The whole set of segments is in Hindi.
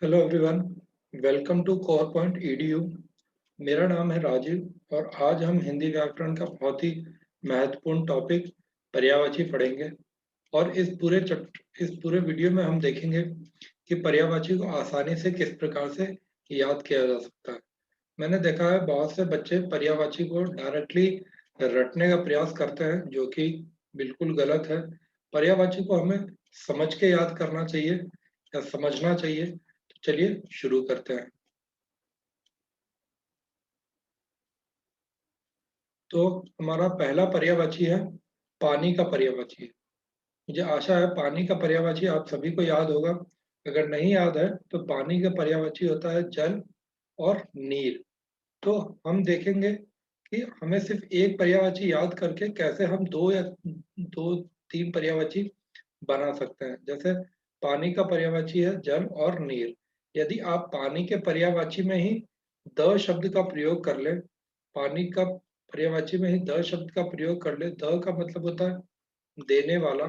Hello everyone, welcome to Core Point EDU. मेरा नाम है राजीव और आज हम हिंदी व्याकरण का बहुत ही महत्वपूर्ण टॉपिक पर्यायवाची पढ़ेंगे। और इस पूरे वीडियो में हम देखेंगे कि पर्यायवाची को आसानी से किस प्रकार से याद किया जा सकता है। मैंने देखा है बहुत से बच्चे पर्यायवाची को डायरेक्टली रटने का प्रयास करते हैं, जो कि बिल्कुल गलत है। पर्यायवाची को हमें समझ के याद करना चाहिए या समझना चाहिए। तो चलिए शुरू करते हैं। तो हमारा पहला पर्यायवाची है पानी का पर्यायवाची। मुझे आशा है पानी का पर्यायवाची आप सभी को याद होगा। अगर नहीं याद है तो पानी का पर्यायवाची होता है जल और नीर। तो हम देखेंगे कि हमें सिर्फ एक पर्यायवाची याद करके कैसे हम दो या दो तीन पर्यायवाची बना सकते हैं। जैसे पानी का पर्यायवाची है जल और नीर। यदि आप पानी के पर्यायवाची में ही द शब्द का प्रयोग कर ले, पानी का पर्यायवाची में ही द शब्द का प्रयोग कर ले, द का मतलब होता है देने वाला।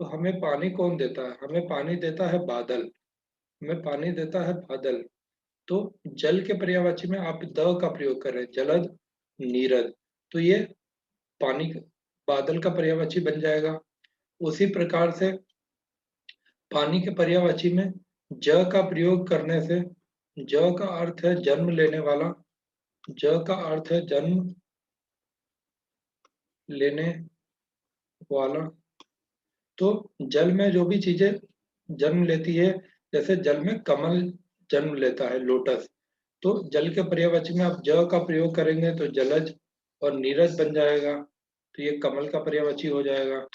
तो हमें पानी कौन देता है? हमें पानी देता है बादल। हमें पानी देता है बादल। तो जल के पर्यायवाची में आप द का प्रयोग कर रहे हैं, जलद, नीरद। तो ये पानी बादल का पर्यायवाची बन जाएगा। उसी प्रकार से पानी के पर्यायवाची में ज का प्रयोग करने से ज का अर्थ है जन्म लेने वाला। ज का अर्थ है जन्म लेने वाला। तो जल में जो भी चीजें जन्म लेती है, जैसे जल में कमल जन्म लेता है, लोटस। तो जल के पर्यायवाची में आप ज का प्रयोग करेंगे तो जलज और नीरज बन जाएगा। तो ये कमल का पर्यायवाची हो जाएगा।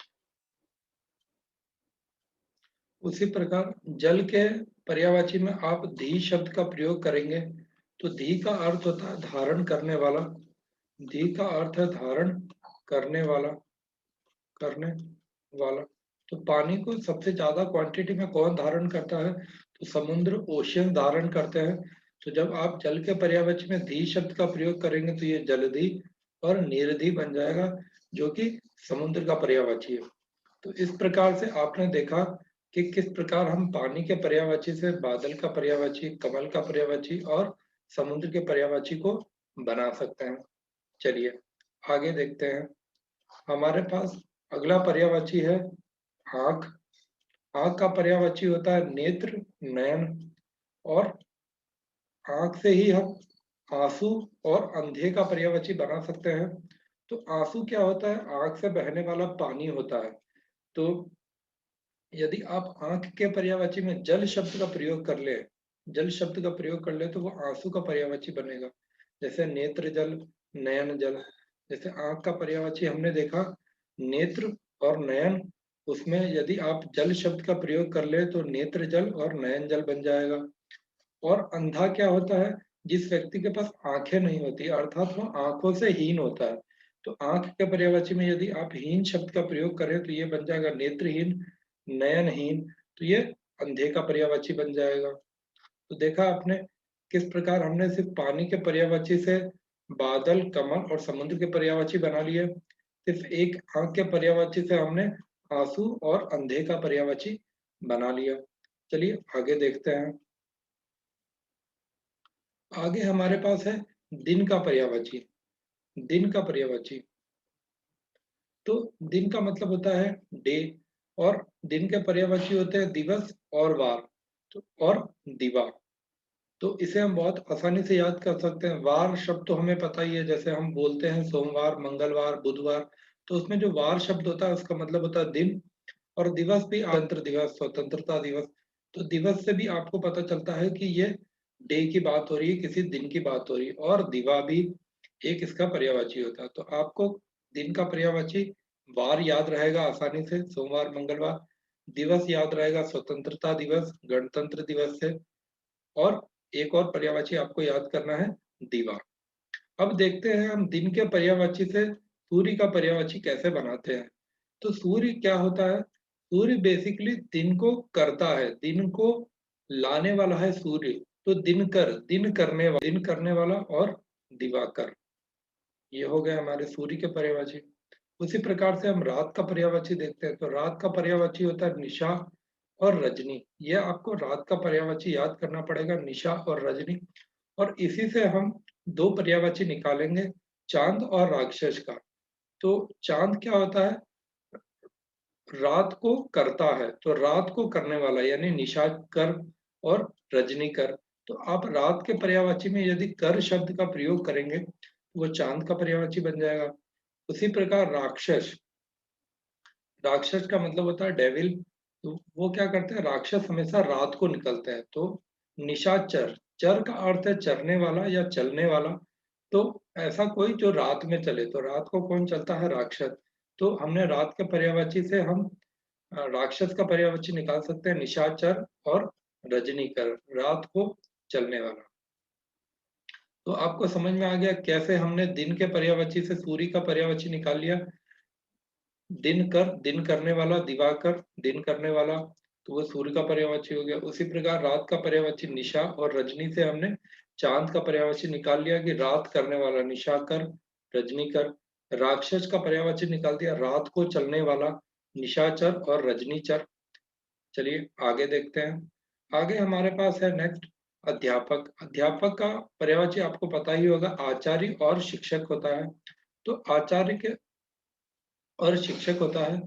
उसी प्रकार जल के पर्यायवाची में आप धी शब्द का प्रयोग करेंगे तो धी का अर्थ होता है धारण करने वाला। धी का अर्थ है धारण करने वाला, करने वाला। तो पानी को सबसे ज्यादा क्वांटिटी में कौन धारण करता है? तो समुद्र, ओशियन धारण करते हैं। तो जब आप जल के पर्यायवाची में धी शब्द का प्रयोग करेंगे तो ये जलधि और नीरधि बन जाएगा, जो कि समुद्र का पर्यायवाची है। तो इस प्रकार से आपने देखा कि किस प्रकार हम पानी के पर्यायवाची से बादल का पर्यायवाची, कमल का पर्यायवाची और समुद्र के पर्यायवाची को बना सकते हैं। चलिए आगे देखते हैं। हमारे पास अगला पर्यायवाची है आंख। आंख का पर्यायवाची होता है नेत्र, नयन। और आंख से ही हम आंसू और अंधे का पर्यायवाची बना सकते हैं। तो आंसू क्या होता है? आंख से बहने वाला पानी होता है। तो यदि आप आंख के पर्यायवाची में जल शब्द का प्रयोग कर ले, जल शब्द का प्रयोग कर ले तो वो आंसू का पर्यायवाची बनेगा। जैसे नेत्र जल, नयन जल। जैसे आंख का पर्यायवाची हमने देखा नेत्र और नयन। उसमें यदि आप जल शब्द का प्रयोग कर ले तो नेत्र जल और नयन जल बन जाएगा। और अंधा क्या होता है? जिस व्यक्ति के पास आंखें नहीं होती, अर्थात वो आंखों से हीन होता है। तो आंख के पर्यायवाची में यदि आप हीन शब्द का प्रयोग करें तो ये बन जाएगा नेत्रहीन, नयनहीन। तो ये अंधे का पर्यायवाची बन जाएगा। तो देखा आपने किस प्रकार हमने सिर्फ पानी के पर्यायवाची से बादल, कमल और समुद्र के पर्यायवाची बना लिए। सिर्फ एक आंख के पर्यायवाची से हमने आंसू और अंधे का पर्यायवाची बना लिया। चलिए आगे देखते हैं। आगे हमारे पास है दिन का पर्यायवाची। दिन का पर्यायवाची, तो दिन का मतलब होता है डे। और दिन के पर्यायवाची होते हैं दिवस और वार, तो और दिवा। तो इसे हम बहुत आसानी से याद कर सकते हैं। वार शब्द तो हमें पता ही है, जैसे हम बोलते हैं सोमवार, मंगलवार, बुधवार। तो उसमें जो वार शब्द होता है उसका मतलब होता है दिन। और दिवस भी गणतंत्र दिवस, स्वतंत्रता दिवस। तो दिवस से भी आपको पता चलता है कि ये डे की बात हो रही है, किसी दिन की बात हो रही है। और दिवा भी एक इसका पर्यायवाची होता है। तो आपको दिन का पर्यायवाची वार याद रहेगा आसानी से, सोमवार, मंगलवार। दिवस याद रहेगा स्वतंत्रता दिवस, गणतंत्र दिवस से। और एक और पर्यायवाची आपको याद करना है दिवा। अब देखते हैं हम दिन के पर्यायवाची से सूर्य का पर्यायवाची कैसे बनाते हैं। तो सूर्य क्या होता है? सूर्य बेसिकली दिन को करता है, दिन को लाने वाला है सूर्य। तो दिनकर, दिन करने वाला और दिवाकर, ये हो गए हमारे सूर्य के पर्यायवाची। उसी प्रकार से हम रात का पर्यायवाची देखते हैं। तो रात का पर्यायवाची होता है निशा, और रजनी। ये आपको रात का पर्यायवाची याद करना पड़ेगा, निशा और रजनी। और इसी से हम दो पर्यायवाची निकालेंगे, चांद और राक्षस का। तो चांद क्या होता है? रात को करता है, तो रात को करने वाला यानी निशाकर और रजनीकर। तो आप रात के पर्यायवाची में यदि कर शब्द का प्रयोग करेंगे तो वो चांद का पर्यायवाची बन जाएगा। उसी प्रकार राक्षस, राक्षस का मतलब होता है डेविल। तो वो क्या करते हैं? राक्षस हमेशा रात को निकलते हैं। तो निशाचर, चर का अर्थ है चरने वाला या चलने वाला। तो ऐसा कोई जो रात में चले, तो रात को कौन चलता है? राक्षस। तो हमने रात के पर्यायवाची से हम राक्षस का पर्यायवाची निकाल सकते हैं, निशाचर और रजनीकर, रात को चलने वाला। तो आपको समझ में आ गया कैसे हमने दिन के पर्यायवाची से सूर्य का पर्यायवाची निकाल लिया। दिन कर, दिन करने वाला, दिवाकर दिन करने वाला, तो वो सूर्य का पर्यायवाची हो गया। उसी प्रकार रात का पर्यायवाची निशा और रजनी से हमने चांद का पर्यायवाची निकाल लिया कि रात करने वाला निशाकर, रजनीकर। राक्षस का पर्यायवाची निकाल दिया, रात को चलने वाला, निशाचर और रजनीचर। चलिए आगे देखते हैं। आगे हमारे पास है नेक्स्ट अध्यापक। अध्यापक का पर्यायवाची आपको पता ही होगा, आचार्य और शिक्षक होता है। तो आचार्य के और शिक्षक होता है,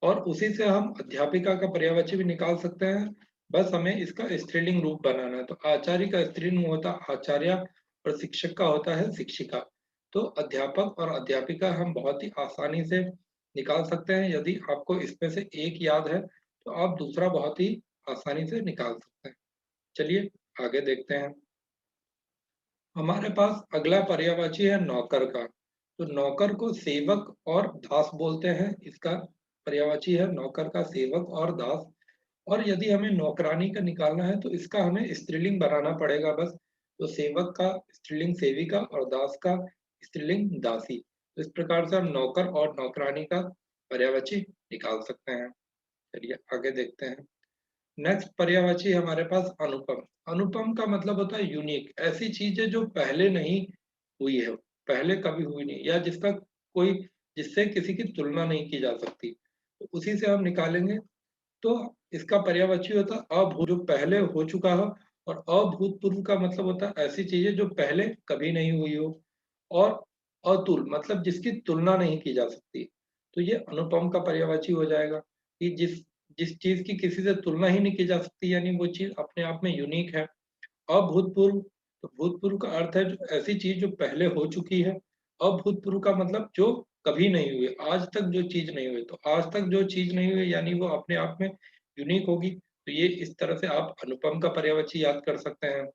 और उसी से हम अध्यापिका का पर्यायवाची भी निकाल सकते हैं। बस हमें इसका स्त्रीलिंग रूप बनाना है। तो आचार्य का स्त्रीलिंग होता है आचार्य और शिक्षक का होता है शिक्षिका। तो अध्यापक और अध्यापिका हम बहुत ही आसानी से निकाल सकते हैं। यदि आपको इसमें से एक याद है तो आप दूसरा बहुत ही आसानी से निकाल सकते हैं। चलिए आगे देखते हैं। हमारे पास अगला पर्यायवाची है नौकर का। तो नौकर को सेवक और दास बोलते हैं। इसका पर्यायवाची है नौकर का सेवक और दास। और यदि हमें नौकरानी का निकालना है तो इसका हमें स्त्रीलिंग बनाना पड़ेगा बस। तो सेवक का स्त्रीलिंग सेविका और दास का स्त्रीलिंग दासी। तो इस प्रकार से हम नौकर और नौकरानी का पर्यायवाची निकाल सकते हैं। चलिए आगे देखते हैं। नेक्स्ट पर्यायवाची हमारे पास अनुपम। अनुपम का मतलब होता है यूनिक, ऐसी चीज है जो पहले नहीं हुई है, पहले कभी हुई नहीं, या जिसका कोई, जिससे किसी की तुलना नहीं की जा सकती। तो उसी से हम निकालेंगे। तो इसका पर्यायवाची होता है अभूत, जो पहले हो चुका हो। और अभूतपूर्व का मतलब होता है ऐसी चीजें जो पहले कभी नहीं हुई हो। और अतुल मतलब जिसकी तुलना नहीं की जा सकती। तो ये अनुपम का पर्यायवाची हो जाएगा कि जिस जिस चीज की किसी से तुलना ही नहीं की जा सकती, यानी वो चीज अपने आप में यूनिक है। अभूतपूर्व, तो भूतपूर्व का अर्थ है जो ऐसी चीज जो पहले हो चुकी है। अभूतपूर्व का मतलब जो कभी नहीं हुई, आज तक जो चीज नहीं हुई। तो आज तक जो चीज नहीं हुई यानी वो अपने आप में यूनिक होगी। तो ये इस तरह से आप अनुपम का पर्यायवाची याद कर सकते हैं।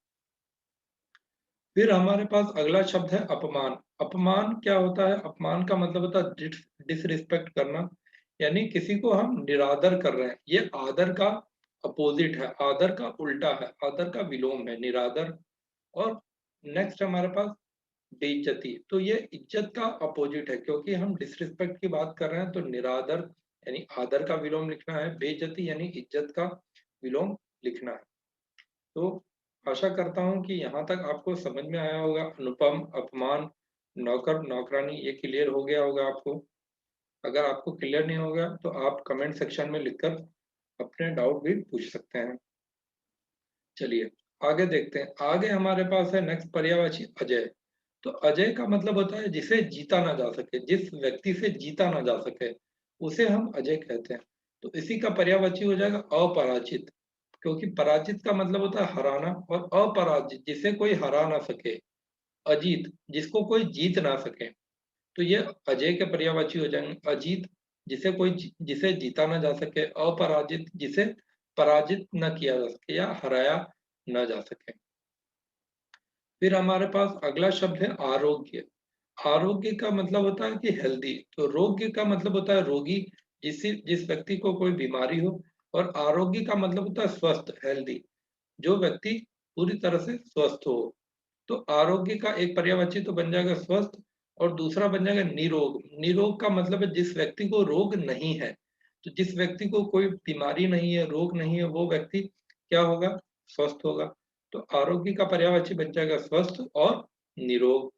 फिर हमारे पास अगला शब्द है अपमान। अपमान क्या होता है? अपमान का मतलब होता है डिसरिस्पेक्ट करना, यानी किसी को हम निरादर कर रहे हैं। ये आदर का अपोजिट है, आदर का उल्टा है, आदर का विलोम है निरादर। और नेक्स्ट हमारे पास बेइज्जती। तो ये इज्जत का अपोजिट है, क्योंकि हम डिसरिस्पेक्ट की बात कर रहे हैं। तो निरादर यानी आदर का विलोम लिखना है, बेइज्जती यानी इज्जत का विलोम लिखना है। तो आशा करता हूं कि यहाँ तक आपको समझ में आया होगा। अनुपम, अपमान, नौकर, नौकरानी, ये क्लियर हो गया होगा आपको। अगर आपको क्लियर नहीं होगा तो आप कमेंट सेक्शन में लिखकर अपने डाउट भी पूछ सकते हैं। चलिए आगे देखते हैं। आगे हमारे पास है नेक्स्ट पर्यायवाची अजय। तो अजय का मतलब होता है जिसे जीता ना जा सके, जिस व्यक्ति से जीता ना जा सके उसे हम अजय कहते हैं। तो इसी का पर्यायवाची हो जाएगा अपराजित, क्योंकि पराजित का मतलब होता है हराना, और अपराजित जिसे कोई हरा ना सके। अजीत जिसको कोई जीत ना सके। तो ये अजय के पर्यायवाची हो जाएंगे। अजीत जिसे कोई जिसे जीता ना जा सके, अपराजित जिसे पराजित न किया जा सके या हराया न जा सके। फिर हमारे पास अगला शब्द है आरोग्य। आरोग्य का मतलब होता है कि हेल्दी। तो रोग्य का मतलब होता है रोगी, जिस व्यक्ति को कोई बीमारी हो। और आरोग्य का मतलब होता है स्वस्थ, हेल्दी, जो व्यक्ति पूरी तरह से स्वस्थ हो। तो आरोग्य का एक पर्यायवाची तो बन जाएगा स्वस्थ, और दूसरा बन जाएगा निरोग। निरोग का मतलब है जिस व्यक्ति को रोग नहीं है। तो जिस व्यक्ति को कोई बीमारी नहीं है, रोग नहीं है, वो व्यक्ति क्या होगा? स्वस्थ होगा। तो आरोग्य का पर्यायवाची बन जाएगा स्वस्थ और निरोग।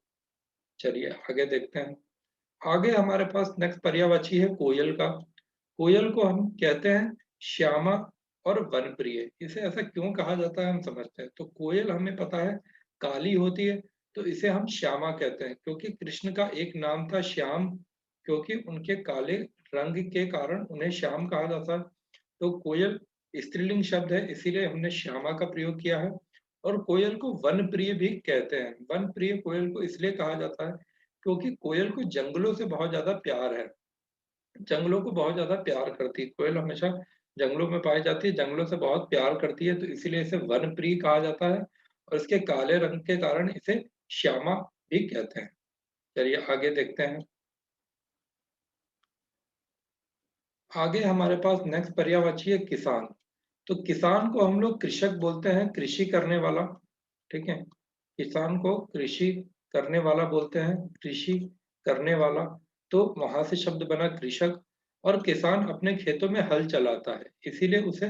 चलिए आगे देखते हैं। आगे हमारे पास नेक्स्ट पर्यायवाची है कोयल का। कोयल को हम कहते हैं श्यामा, और वन प्रिय। इसे ऐसा क्यों कहा जाता है हम समझते हैं। तो कोयल हमें पता है काली होती है, तो इसे हम श्यामा कहते हैं, क्योंकि कृष्ण का एक नाम था श्याम, क्योंकि उनके काले रंग के कारण उन्हें श्याम कहा जाता है। तो कोयल स्त्रीलिंग शब्द है, इसीलिए हमने श्यामा का प्रयोग किया है। और कोयल को वन प्रिय भी कहते हैं। वन प्रिय कोयल को इसलिए कहा जाता है क्योंकि कोयल को जंगलों से बहुत ज्यादा प्यार है, जंगलों को बहुत ज्यादा प्यार करती है। कोयल हमेशा जंगलों में पाई जाती है, जंगलों से बहुत प्यार करती है, तो इसीलिए इसे वन प्रिय कहा जाता है। और इसके काले रंग के कारण इसे श्यामा भी कहते हैं। चलिए आगे देखते हैं। आगे हमारे पास नेक्स्ट पर्यायवाची है किसान। तो किसान को हम लोग कृषक बोलते हैं, कृषि करने वाला। ठीक है, किसान को कृषि करने वाला बोलते हैं, कृषि करने वाला। तो वहां से शब्द बना कृषक। और किसान अपने खेतों में हल चलाता है, इसीलिए उसे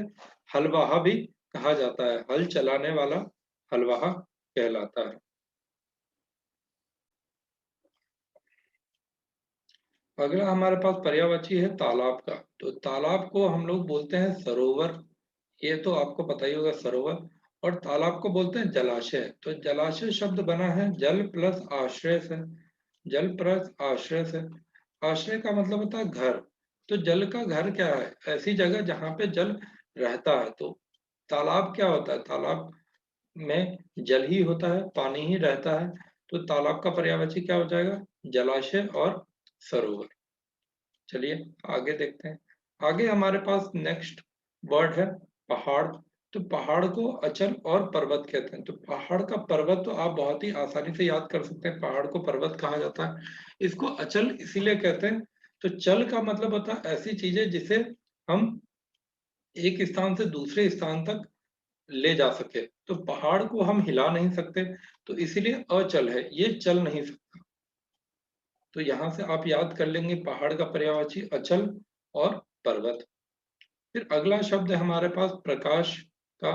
हलवाहा भी कहा जाता है। हल चलाने वाला हलवाहा कहलाता है। अगला हमारे पास पर्यायवाची है तालाब का। तो तालाब को हम लोग बोलते हैं सरोवर, ये तो आपको पता ही होगा सरोवर। और तालाब को बोलते हैं जलाशय। तो जलाशय शब्द बना है जल प्लस आश्रय से, जल प्लस आश्रय से। आश्रय का मतलब होता है घर। तो जल का घर क्या है, ऐसी जगह जहां पे जल रहता है। तो तालाब क्या होता है, तालाब में जल ही होता है, पानी ही रहता है। तो तालाब का पर्यायवाची क्या हो जाएगा, जलाशय और सरोवर। चलिए आगे देखते हैं। आगे हमारे पास नेक्स्ट वर्ड है पहाड़। तो पहाड़ को अचल और पर्वत कहते हैं। तो पहाड़ का पर्वत तो आप बहुत ही आसानी से याद कर सकते हैं, पहाड़ को पर्वत कहा जाता है। इसको अचल इसीलिए कहते हैं। तो चल का मतलब होता है ऐसी चीजें जिसे हम एक स्थान से दूसरे स्थान तक ले जा सके। तो पहाड़ को हम हिला नहीं सकते, तो इसीलिए अचल है, ये चल नहीं सकता। तो यहां से आप याद कर लेंगे पहाड़ का पर्यायवाची अचल और पर्वत। फिर अगला शब्द है हमारे पास प्रकाश का।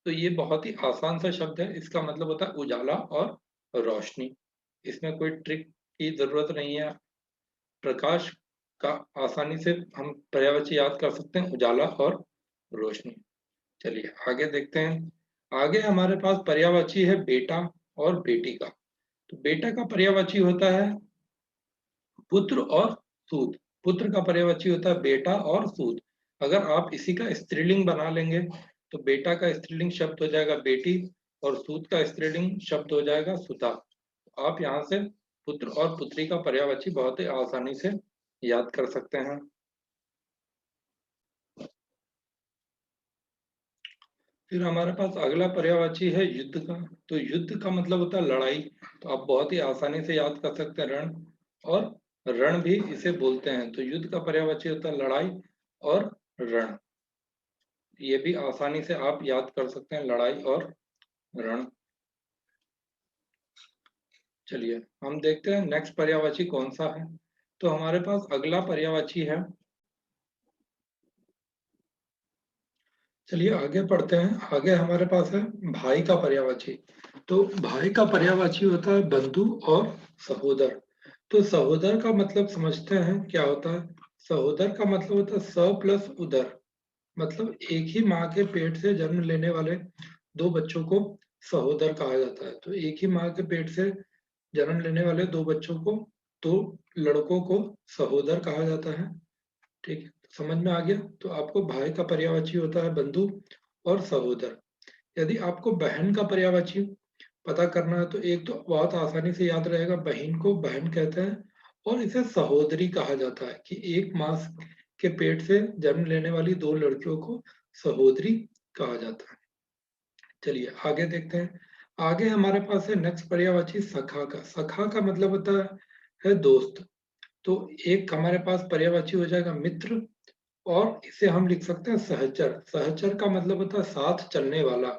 तो ये बहुत ही आसान सा शब्द है, इसका मतलब होता है उजाला और रोशनी। इसमें कोई ट्रिक की जरूरत नहीं है। प्रकाश का आसानी से हम पर्यायवाची याद कर सकते हैं, उजाला और रोशनी। चलिए आगे देखते हैं। आगे हमारे पास पर्यायवाची है बेटा और बेटी का। तो बेटा का पर्यायवाची होता है पुत्र और सूत। पुत्र का पर्यायवाची होता है बेटा और सूत। अगर आप इसी का स्त्रीलिंग बना लेंगे तो बेटा का स्त्रीलिंग शब्द हो जाएगा बेटी, और सूत का स्त्रीलिंग शब्द हो जाएगा सुता। आप यहाँ से पुत्र और पुत्री का पर्यायवाची बहुत ही आसानी से याद कर सकते हैं। फिर हमारे पास अगला पर्यायवाची है युद्ध का। तो युद्ध का मतलब होता है लड़ाई। तो आप बहुत ही आसानी से याद कर सकते हैं रण, और रण भी इसे बोलते हैं। तो युद्ध का पर्यायवाची होता है लड़ाई और रण। ये भी आसानी से आप याद कर सकते हैं, लड़ाई और रण। चलिए हम देखते हैं नेक्स्ट पर्यायवाची कौन सा है। तो हमारे पास अगला पर्यायवाची है, चलिए आगे पढ़ते हैं। आगे हमारे पास है भाई का पर्यायवाची। तो भाई का पर्यायवाची होता है बंधु और सहोदर। तो सहोदर का मतलब समझते हैं क्या होता है। सहोदर का मतलब होता है स प्लस उदर। मतलब एक ही माँ के पेट से जन्म लेने वाले दो बच्चों को सहोदर कहा जाता है। तो एक ही माँ के पेट से जन्म लेने वाले दो बच्चों को, दो लड़कों को सहोदर कहा जाता है। ठीक है, समझ में आ गया। तो आपको भाई का पर्यायवाची होता है बंधु और सहोदर। यदि आपको बहन का पर्यायवाची पता करना है तो एक तो बहुत आसानी से याद रहेगा, बहन को बहन कहते हैं और इसे सहोदरी कहा जाता है। कि एक माँ के पेट से जन्म लेने वाली दो लड़कियों को सहोदरी कहा जाता है। चलिए आगे देखते हैं। आगे हमारे पास है नेक्स्ट पर्यायवाची सखा का। सखा का मतलब होता है दोस्त। तो एक हमारे पास पर्यायवाची हो जाएगा मित्र, और इसे हम लिख सकते हैं सहचर। सहचर का मतलब होता है साथ चलने वाला।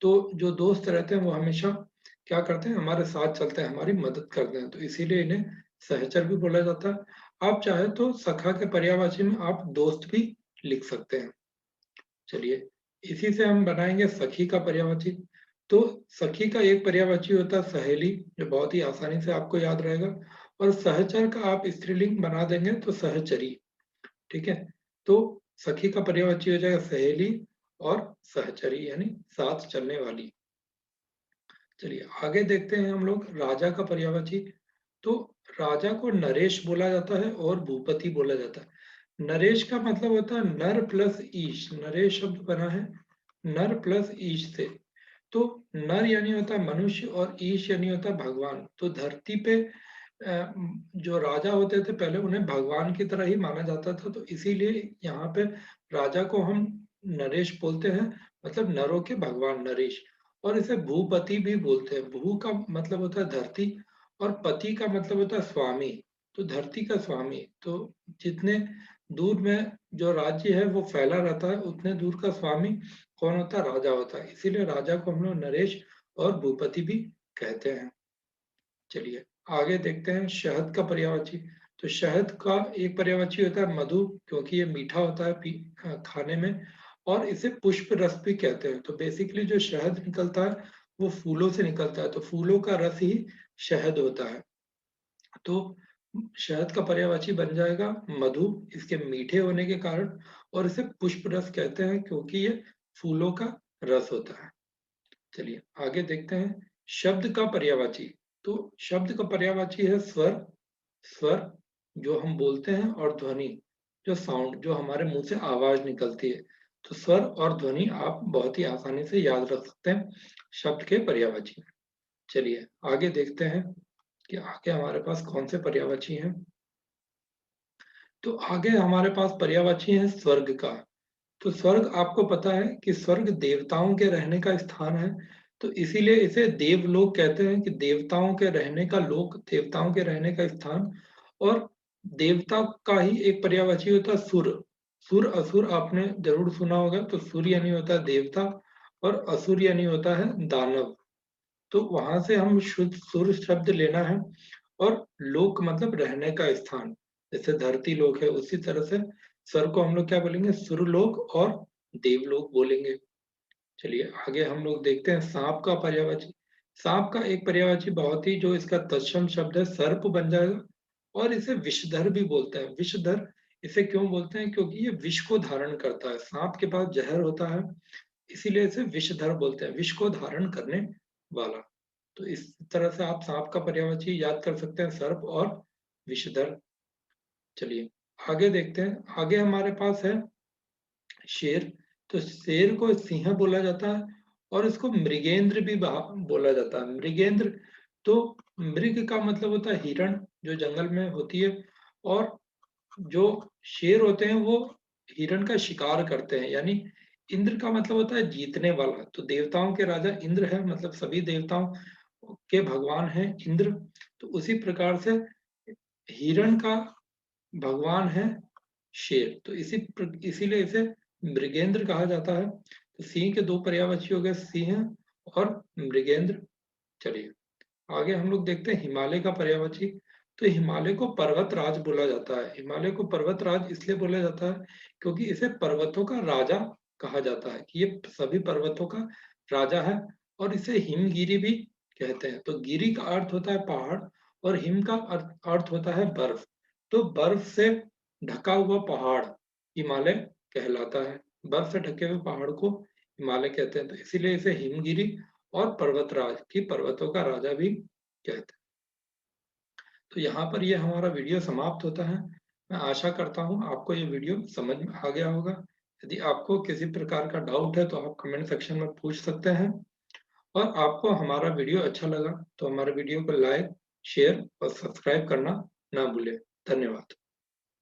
तो जो दोस्त रहते हैं वो हमेशा क्या करते हैं, हमारे साथ चलते हैं, हमारी मदद करते हैं, तो इसीलिए इन्हें सहचर भी बोला जाता है। आप चाहे तो सखा के पर्यायवाची में आप दोस्त भी लिख सकते हैं। चलिए इसी से हम बनाएंगे सखी का पर्यायवाची। तो सखी का एक पर्यायवाची होता है सहेली, जो बहुत ही आसानी से आपको याद रहेगा। और सहचर का आप स्त्रीलिंग बना देंगे तो सहचरी। ठीक है, तो सखी का पर्यायवाची हो जाएगा सहेली, और सहचरी यानी साथ चलने वाली। चलिए आगे देखते हैं हम लोग राजा का पर्यायवाची। तो राजा को नरेश बोला जाता है और भूपति बोला जाता है। नरेश का मतलब होता है नर प्लस ईश। नरेश शब्द बना है नर प्लस ईश से। तो नर यानी होता है मनुष्य और ईश यानी होता है भगवान। तो धरती पे जो राजा होते थे पहले उन्हें भगवान की तरह ही माना जाता था, तो इसीलिए यहाँ पे राजा को हम नरेश बोलते हैं, मतलब नरों के भगवान नरेश। और इसे भूपति भी बोलते हैं। भू का मतलब होता है धरती और पति का मतलब होता है स्वामी। तो धरती का स्वामी, तो जितने दूर में जो राज्य है वो फैला रहता है उतने दूर का स्वामी कौन होता है? राजा होता है। इसीलिए राजा को हम लोग नरेश और भूपति भी कहते हैं। चलिए आगे देखते हैं शहद का पर्यायवाची। तो शहद का एक पर्यायवाची होता है मधु, क्योंकि ये मीठा होता है खाने में। और इसे पुष्प रस भी कहते हैं। तो बेसिकली जो शहद निकलता है वो फूलों से निकलता है, तो फूलों का रस ही शहद होता है। तो शहद का पर्यायवाची बन जाएगा मधु, इसके मीठे होने के कारण। और इसे पुष्प रस कहते हैं क्योंकि ये फूलों का रस होता है। चलिए आगे देखते हैं शब्द का पर्यायवाची। तो शब्द का पर्यायवाची है स्वर। स्वर जो हम बोलते हैं, और ध्वनि जो साउंड जो हमारे मुंह से आवाज निकलती है। तो स्वर और ध्वनि आप बहुत ही आसानी से याद रख सकते हैं शब्द के पर्यायवाची। चलिए आगे देखते हैं कि आगे हमारे पास कौन से पर्यायवाची हैं। तो आगे हमारे पास पर्यायवाची है स्वर्ग का। तो स्वर्ग आपको पता है कि स्वर्ग देवताओं के रहने का स्थान है। तो इसीलिए इसे देवलोक कहते हैं कि देवताओं के रहने का लोक, देवताओं के रहने का स्थान। और देवता का ही एक पर्यायवाची होता है सुर। सुर असुर आपने जरूर सुना होगा। तो सुर यानी होता है देवता और असुर यानी होता है दानव। तो वहां से हम शुद्ध सुर शब्द लेना है। और लोक मतलब रहने का स्थान, जैसे धरती लोक है उसी तरह से स्वर को हम लोग क्या बोलेंगे? सुरलोक और देवलोक बोलेंगे। चलिए आगे हम लोग देखते हैं सांप का पर्यायवाची। सांप का एक पर्यायवाची बहुत ही जो इसका तत्सम शब्द है सर्प बन जाएगा। और इसे विषधर भी बोलते हैं। विषधर इसे क्यों बोलते हैं? क्योंकि ये विष को धारण करता है। सांप के पास जहर होता है, इसीलिए इसे विषधर बोलते हैं, विष को धारण करने वाला। तो इस तरह से आप सांप का पर्यायवाची याद कर सकते हैं, सर्प और विषधर। चलिए आगे देखते हैं। आगे हमारे पास है शेर। तो शेर को सिंह बोला जाता है और इसको मृगेंद्र भी बोला जाता है। मृगेंद्र तो मृग का मतलब होता है हिरण जो जंगल में होती है। और जो शेर होते हैं वो हिरण का शिकार करते हैं। यानी इंद्र का मतलब होता है जीतने वाला। तो देवताओं के राजा इंद्र है, मतलब सभी देवताओं के भगवान है इंद्र। तो उसी प्रकार से हिरण का भगवान है शेर। तो इसीलिए इसे मृगेंद्र कहा जाता है। तो सिंह के दो पर्यायवाची हो गए, सिंह और मृगेंद्र। चलिए आगे हम लोग देखते हैं हिमालय का पर्यायवाची। तो हिमालय को पर्वत राज बोला जाता है। हिमालय को पर्वत राज इसलिए बोला जाता है क्योंकि इसे पर्वतों का राजा कहा जाता है, कि ये सभी पर्वतों का राजा है। और इसे हिमगिरी भी कहते हैं। तो गिरी का अर्थ होता है पहाड़ और हिम का अर्थ होता है बर्फ। तो बर्फ से ढका हुआ पहाड़ हिमालय कहलाता है। बर्फ से ढके हुए पहाड़ को हिमालय कहते हैं। तो इसीलिए इसे हिमगिरी और पर्वतराज की पर्वतों का राजा भी कहते हैं। तो यहाँ पर ये हमारा वीडियो समाप्त होता है। मैं आशा करता हूँ आपको ये वीडियो समझ में आ गया होगा। यदि आपको किसी प्रकार का डाउट है तो आप कमेंट सेक्शन में पूछ सकते हैं। और आपको हमारा वीडियो अच्छा लगा तो हमारे वीडियो को लाइक, शेयर और सब्सक्राइब करना ना भूलें। धन्यवाद।